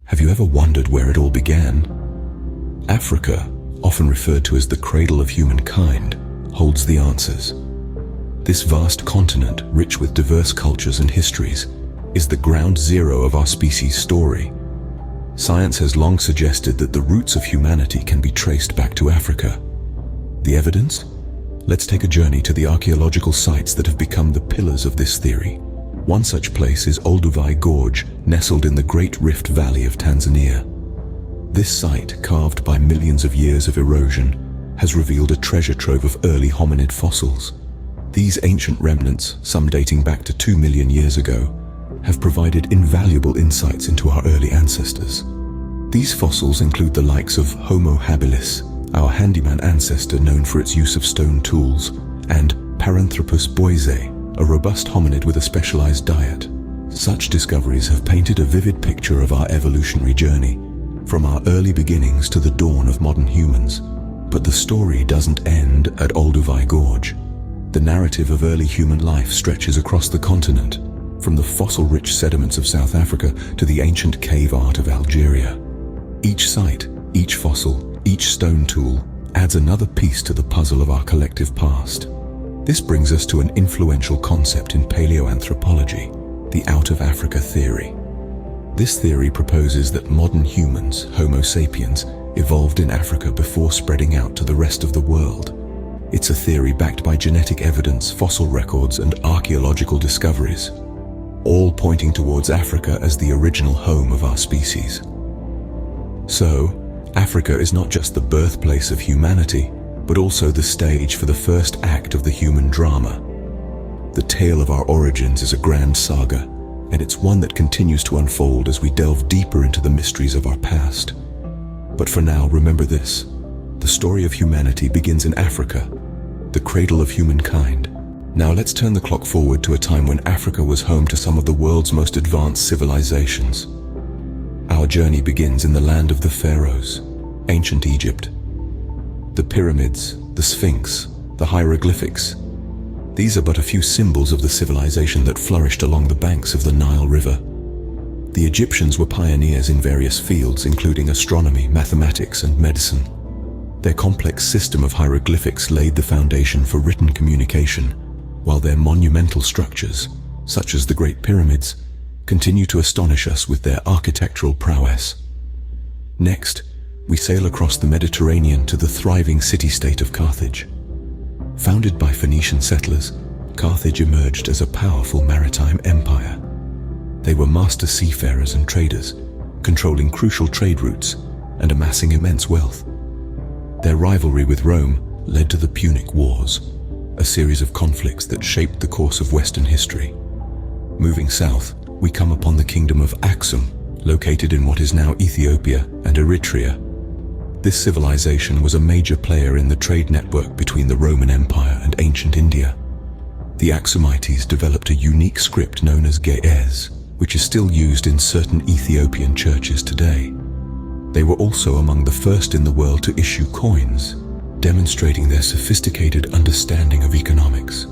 Have you ever wondered where it all began? Africa, often referred to as the cradle of humankind, holds the answers. This vast continent, rich with diverse cultures and histories, is the ground zero of our species' story. Science has long suggested that the roots of humanity can be traced back to Africa. The evidence? Let's take a journey to the archaeological sites that have become the pillars of this theory. One such place is Olduvai Gorge, nestled in the Great Rift Valley of Tanzania. This site, carved by millions of years of erosion, has revealed a treasure trove of early hominid fossils. These ancient remnants, some dating back to 2 million years ago, have provided invaluable insights into our early ancestors. These fossils include the likes of Homo habilis, our handyman ancestor known for its use of stone tools, and Paranthropus boisei, a robust hominid with a specialized diet. Such discoveries have painted a vivid picture of our evolutionary journey, from our early beginnings to the dawn of modern humans. But the story doesn't end at Olduvai Gorge. The narrative of early human life stretches across the continent, from the fossil-rich sediments of South Africa to the ancient cave art of Algeria. Each site, each fossil, each stone tool adds another piece to the puzzle of our collective past. This brings us to an influential concept in paleoanthropology, the out-of-Africa theory. This theory proposes that modern humans, Homo sapiens, evolved in Africa before spreading out to the rest of the world. It's a theory backed by genetic evidence, fossil records, and archaeological discoveries, all pointing towards Africa as the original home of our species. So, Africa is not just the birthplace of humanity, but also the stage for the first act of the human drama. The tale of our origins is a grand saga, and it's one that continues to unfold as we delve deeper into the mysteries of our past. But for now, remember this: the story of humanity begins in Africa, the cradle of humankind. Now let's turn the clock forward to a time when Africa was home to some of the world's most advanced civilizations. Our journey begins in the land of the pharaohs, ancient Egypt. The pyramids, the Sphinx, the hieroglyphics. These are but a few symbols of the civilization that flourished along the banks of the Nile River. The Egyptians were pioneers in various fields, including astronomy, mathematics, and medicine. Their complex system of hieroglyphics laid the foundation for written communication, while their monumental structures, such as the Great Pyramids, continue to astonish us with their architectural prowess. Next, we sail across the Mediterranean to the thriving city-state of Carthage. Founded by Phoenician settlers, Carthage emerged as a powerful maritime empire. They were master seafarers and traders, controlling crucial trade routes and amassing immense wealth. Their rivalry with Rome led to the Punic Wars, a series of conflicts that shaped the course of Western history. Moving south, we come upon the kingdom of Aksum, located in what is now Ethiopia and Eritrea. This civilization was a major player in the trade network between the Roman Empire and ancient India. The Aksumites developed a unique script known as Ge'ez, which is still used in certain Ethiopian churches today. They were also among the first in the world to issue coins, demonstrating their sophisticated understanding of economics.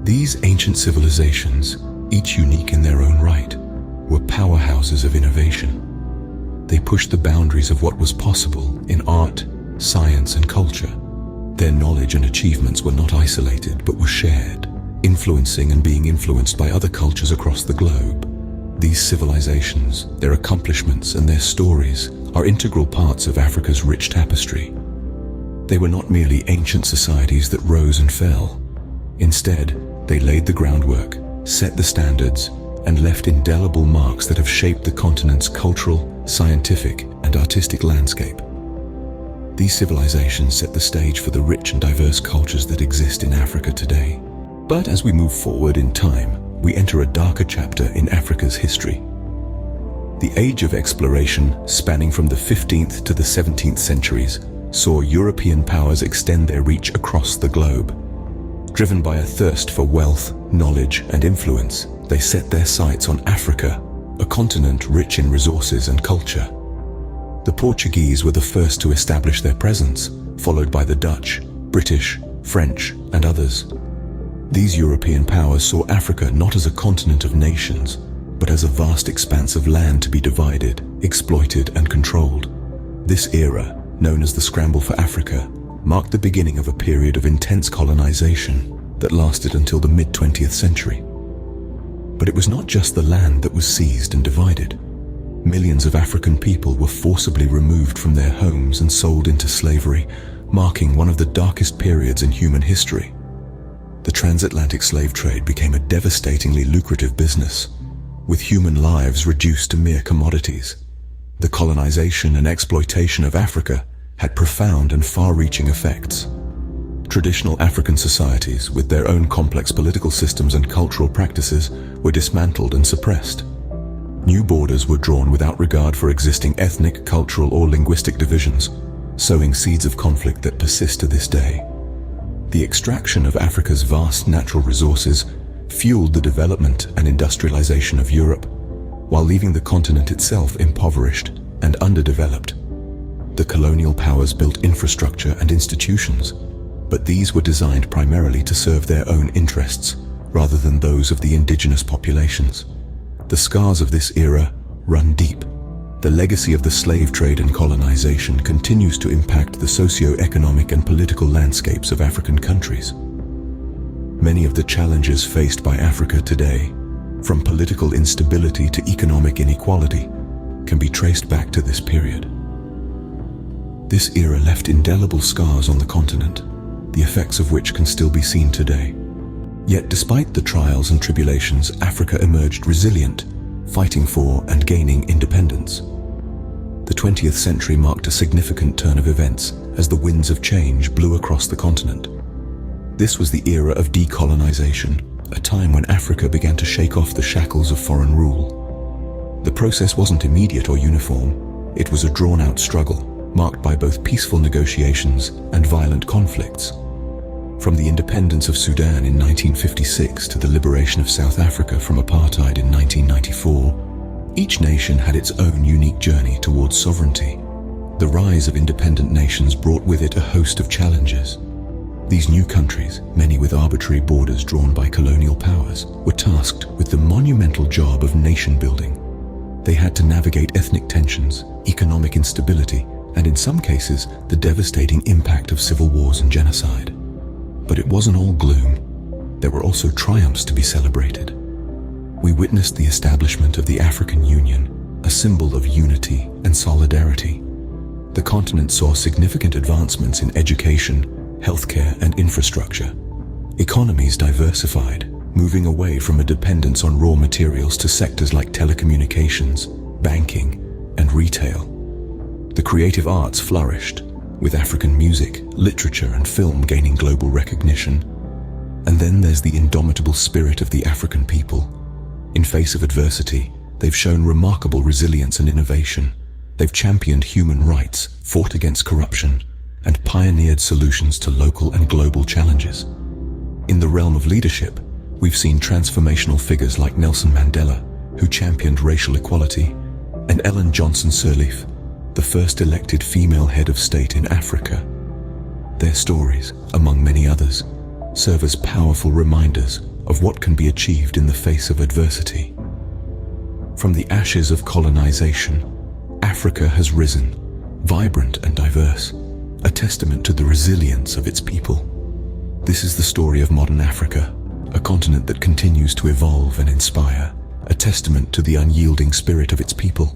These ancient civilizations, each unique in their own right, were powerhouses of innovation. They pushed the boundaries of what was possible in art, science, and culture. Their knowledge and achievements were not isolated, but were shared, influencing and being influenced by other cultures across the globe. These civilizations, their accomplishments, and their stories are integral parts of Africa's rich tapestry. They were not merely ancient societies that rose and fell. Instead, they laid the groundwork, set the standards, and left indelible marks that have shaped the continent's cultural, scientific, and artistic landscape. These civilizations set the stage for the rich and diverse cultures that exist in Africa today. But as we move forward in time, we enter a darker chapter in Africa's history. The age of exploration, spanning from the 15th to the 17th centuries, saw European powers extend their reach across the globe. Driven by a thirst for wealth, knowledge, and influence, they set their sights on Africa, a continent rich in resources and culture. The Portuguese were the first to establish their presence, followed by the Dutch, British, French, and others. These European powers saw Africa not as a continent of nations, but as a vast expanse of land to be divided, exploited and controlled. This era, known as the Scramble for Africa, marked the beginning of a period of intense colonization that lasted until the mid-20th century. But it was not just the land that was seized and divided. Millions of African people were forcibly removed from their homes and sold into slavery, marking one of the darkest periods in human history. The transatlantic slave trade became a devastatingly lucrative business, with human lives reduced to mere commodities. The colonization and exploitation of Africa had profound and far-reaching effects. Traditional African societies, with their own complex political systems and cultural practices, were dismantled and suppressed. New borders were drawn without regard for existing ethnic, cultural, or linguistic divisions, sowing seeds of conflict that persist to this day. The extraction of Africa's vast natural resources fueled the development and industrialization of Europe, while leaving the continent itself impoverished and underdeveloped. The colonial powers built infrastructure and institutions, but these were designed primarily to serve their own interests rather than those of the indigenous populations. The scars of this era run deep. The legacy of the slave trade and colonization continues to impact the socio-economic and political landscapes of African countries. Many of the challenges faced by Africa today, from political instability to economic inequality, can be traced back to this period. This era left indelible scars on the continent, the effects of which can still be seen today. Yet despite the trials and tribulations, Africa emerged resilient, fighting for and gaining independence. The 20th century marked a significant turn of events as the winds of change blew across the continent. This was the era of decolonization, a time when Africa began to shake off the shackles of foreign rule. The process wasn't immediate or uniform. It was a drawn-out struggle, marked by both peaceful negotiations and violent conflicts. From the independence of Sudan in 1956 to the liberation of South Africa from apartheid in 1994, each nation had its own unique journey towards sovereignty. The rise of independent nations brought with it a host of challenges. These new countries, many with arbitrary borders drawn by colonial powers, were tasked with the monumental job of nation building. They had to navigate ethnic tensions, economic instability, and in some cases, the devastating impact of civil wars and genocide. But it wasn't all gloom. There were also triumphs to be celebrated. We witnessed the establishment of the African Union, a symbol of unity and solidarity. The continent saw significant advancements in education, healthcare, and infrastructure. Economies diversified, moving away from a dependence on raw materials to sectors like telecommunications, banking, and retail. The creative arts flourished, with African music, literature, and film gaining global recognition. And then there's the indomitable spirit of the African people. In face of adversity, they've shown remarkable resilience and innovation. They've championed human rights, fought against corruption, and pioneered solutions to local and global challenges. In the realm of leadership, we've seen transformational figures like Nelson Mandela, who championed racial equality, and Ellen Johnson Sirleaf, the first elected female head of state in Africa. Their stories, among many others, serve as powerful reminders of what can be achieved in the face of adversity. From the ashes of colonization, Africa has risen, vibrant and diverse, a testament to the resilience of its people. This is the story of modern Africa, a continent that continues to evolve and inspire, a testament to the unyielding spirit of its people.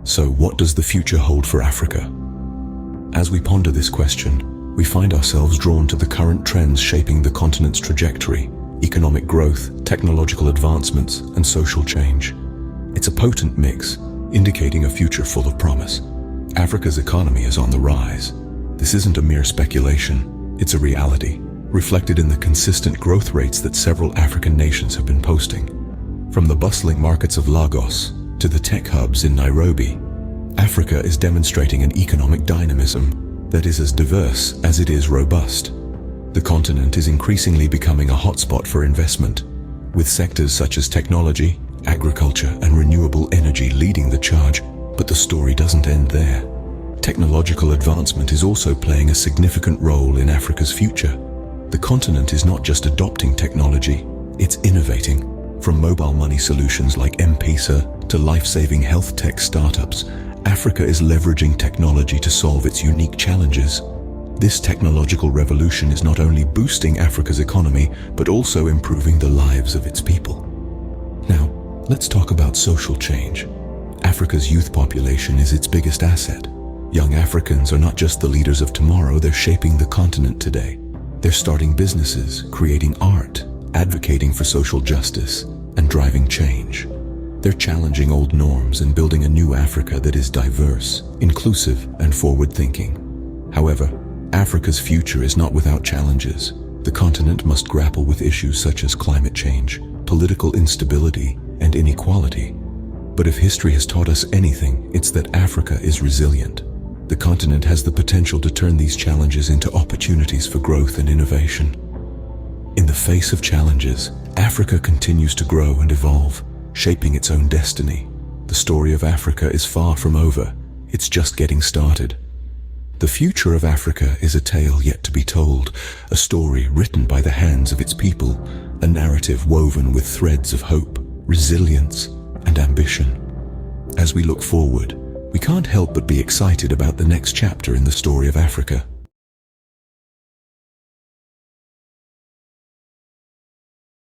So what does the future hold for Africa? As we ponder this question, we find ourselves drawn to the current trends shaping the continent's trajectory: economic growth, technological advancements, and social change. It's a potent mix, indicating a future full of promise. Africa's economy is on the rise. This isn't a mere speculation, it's a reality, reflected in the consistent growth rates that several African nations have been posting. From the bustling markets of Lagos to the tech hubs in Nairobi, Africa is demonstrating an economic dynamism that is as diverse as it is robust. The continent is increasingly becoming a hotspot for investment, with sectors such as technology, agriculture, and renewable energy leading the charge. But the story doesn't end there. Technological advancement is also playing a significant role in Africa's future. The continent is not just adopting technology, it's innovating. From mobile money solutions like M-Pesa to life-saving health tech startups, Africa is leveraging technology to solve its unique challenges. This technological revolution is not only boosting Africa's economy, but also improving the lives of its people. Now, let's talk about social change. Africa's youth population is its biggest asset. Young Africans are not just the leaders of tomorrow, they're shaping the continent today. They're starting businesses, creating art, advocating for social justice, and driving change. They're challenging old norms and building a new Africa that is diverse, inclusive, and forward-thinking. However, Africa's future is not without challenges. The continent must grapple with issues such as climate change, political instability, and inequality. But if history has taught us anything, it's that Africa is resilient. The continent has the potential to turn these challenges into opportunities for growth and innovation. In the face of challenges, Africa continues to grow and evolve, shaping its own destiny. The story of Africa is far from over. It's just getting started. The future of Africa is a tale yet to be told, a story written by the hands of its people, a narrative woven with threads of hope, resilience, and ambition. As we look forward, we can't help but be excited about the next chapter in the story of Africa.